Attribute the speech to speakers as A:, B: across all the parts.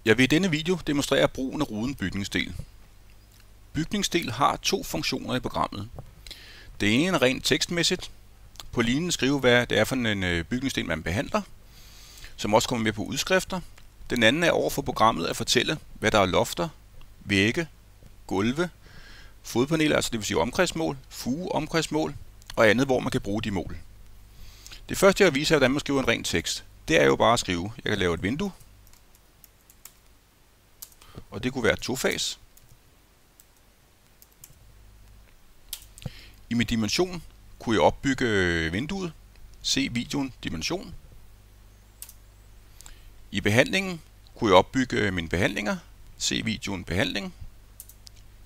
A: Jeg vil i denne video demonstrere brugen af ruden bygningsdel. Bygningsdel har to funktioner i programmet. Det ene er rent tekstmæssigt. På linjen skrive, hvad det er for en bygningsdel, man behandler, som også kommer med på udskrifter. Den anden er over for programmet at fortælle, hvad der er lofter, vægge, gulve, fodpaneler, altså det vil sige omkredsmål, fugeomkredsmål og andet, hvor man kan bruge de mål. Det første, jeg vil vise, er, hvordan man skriver en ren tekst. Det er jo bare at skrive. Jeg kan lave et vindue, og det kunne være tofas. I min dimension kunne jeg opbygge vinduet. Se videoen dimension. I behandlingen kunne jeg opbygge mine behandlinger. Se videoen behandling.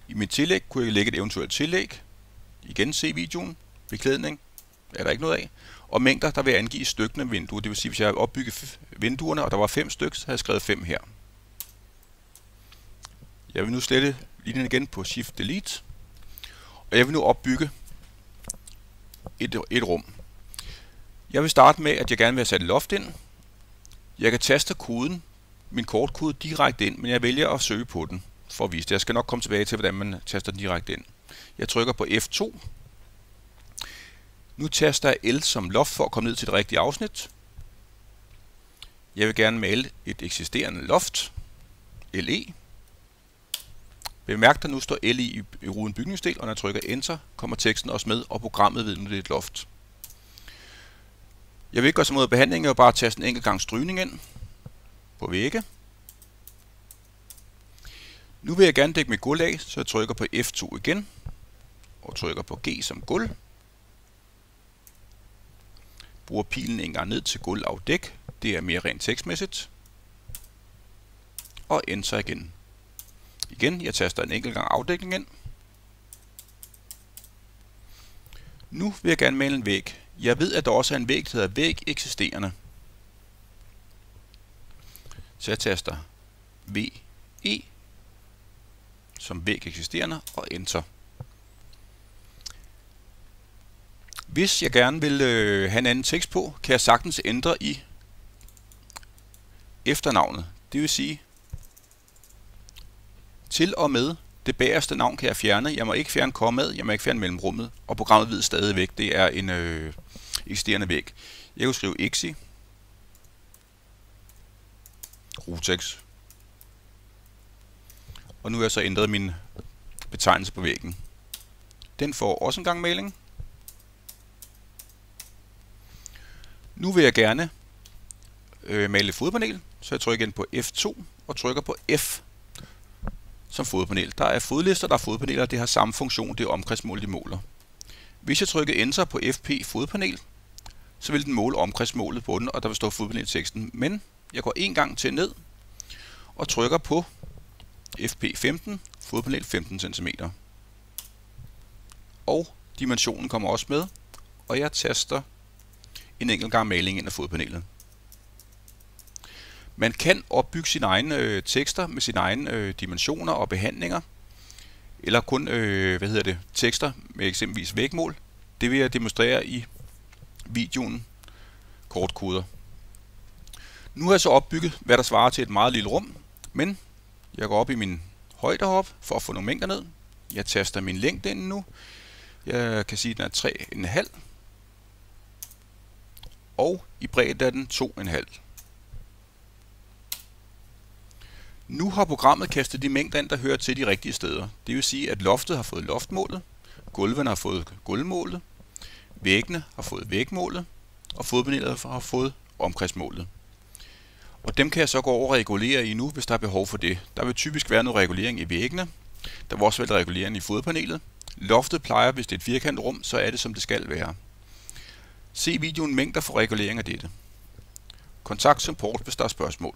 A: I mit tillæg kunne jeg lægge et eventuelt tillæg. Igen se videoen. Beklædning er der ikke noget af. Og mængder, der vil jeg angive stykkene vinduer. Det vil sige, hvis jeg opbygget vinduerne, og der var 5 stykker, så havde jeg skrevet 5 her. Jeg vil nu slette linjen igen på Shift Delete. Og jeg vil nu opbygge et rum. Jeg vil starte med, at jeg gerne vil have sat et loft ind. Jeg kan taste koden, min kortkode, direkte ind, men jeg vælger at søge på den for at vise det. Jeg skal nok komme tilbage til, hvordan man taster den direkte ind. Jeg trykker på F2. Nu taster jeg L som loft for at komme ned til det rigtige afsnit. Jeg vil gerne male et eksisterende loft. LE. Bemærk, der nu står L i ruden bygningsdel, og når jeg trykker Enter, kommer teksten også med, og programmet ved, nu det er et loft. Jeg vil ikke gøre så mod behandling, jeg vil bare taste en enkelt gang strygning ind på vægge. Nu vil jeg gerne dække mit gulv af, så jeg trykker på F2 igen, og trykker på G som gulv. Bruger pilen en gang ned til gulv afdæk, det er mere rent tekstmæssigt. Og Enter igen. Igen, jeg taster en enkelt gang afdækning ind. Nu vil jeg gerne male en væg. Jeg ved, at der også er en væg, der hedder væg eksisterende. Så jeg taster VE som væg eksisterende og Enter. Hvis jeg gerne vil have en anden tekst på, kan jeg sagtens ændre i efternavnet. Det vil sige, til og med det bagerste navn kan jeg fjerne. Jeg må ikke fjerne kommaet, jeg må ikke fjerne mellemrummet, og programmet ved stadigvæk, det er en eksisterende væg. Jeg kan skrive exi, rotex, og nu har jeg så ændret min betegnelse på væggen. Den får også en gang maling. Nu vil jeg gerne male et fodpanel, så jeg trykker igen på F2 og trykker på F som fodpanel. Der er fodlister, der er fodpaneler, det har samme funktion, det er omkredsmål, de måler. Hvis jeg trykker Enter på FP fodpanel, så vil den måle omkredsmålet på den, og der vil stå fodpanelteksten. Men jeg går en gang til ned og trykker på FP15, fodpanel 15 cm. Og dimensionen kommer også med, og jeg taster en enkelt gang maling ind af fodpanelet. Man kan opbygge sine egne tekster med sine egne dimensioner og behandlinger, eller kun tekster med eksempelvis vægmål. Det vil jeg demonstrere i videoen kortkoder. Nu har jeg så opbygget, hvad der svarer til et meget lille rum, men jeg går op i min højde heroppe for at få nogle mængder ned. Jeg taster min længde ind nu. Jeg kan sige, at den er 3,5, og i bredde er den 2,5. Nu har programmet kastet de mængder ind, der hører til de rigtige steder. Det vil sige, at loftet har fået loftmålet, gulvene har fået gulvmålet, væggene har fået vægmålet, og fodpanelet har fået omkredsmålet. Og dem kan jeg så gå over og regulere i nu, hvis der er behov for det. Der vil typisk være noget regulering i væggene. Der vil også være regulering i fodpanelet. Loftet plejer, hvis det er et firkantet rum, så er det som det skal være. Se videoen mængder for regulering af dette. Kontakt support, hvis der er spørgsmål.